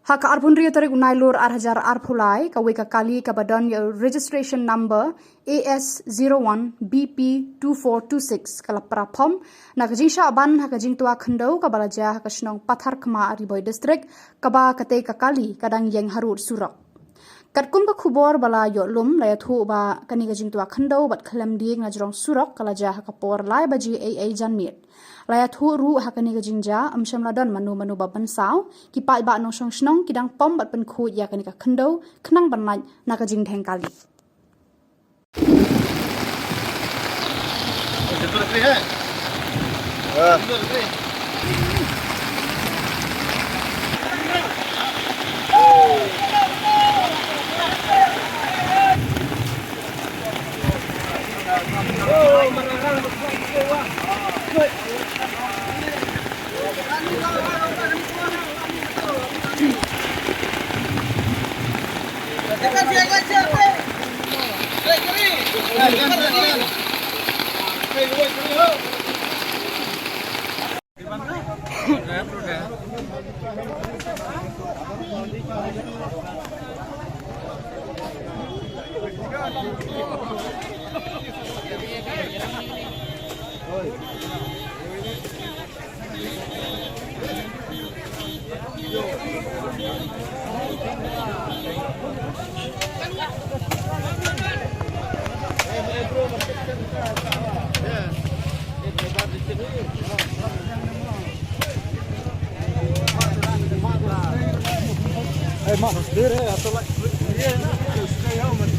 Haka arpunri tarik unailur arhajar arpulai kawika kali kabadan registration number AS01BP2426 kalaprapom nakajing syaban hakajing tua khendau kabalaja hakasnong pathar kema Ariboy district kaba kate kakali kadang yang harut surak Katkum ka khubor bala yotlum layathu ba kani gajing tua khendau bat khalam di ngajrong surak kalaja hakapor lai baji AA janmit layathu ru hakani gajing ja amsham ladan manu baban saw ki pai ba no song snong kidang pom bat pen khu ya kani ka khendau khnang banai nakajing theng kali Hey, man, sendiri atau lagi? Iya, nak. Saya mau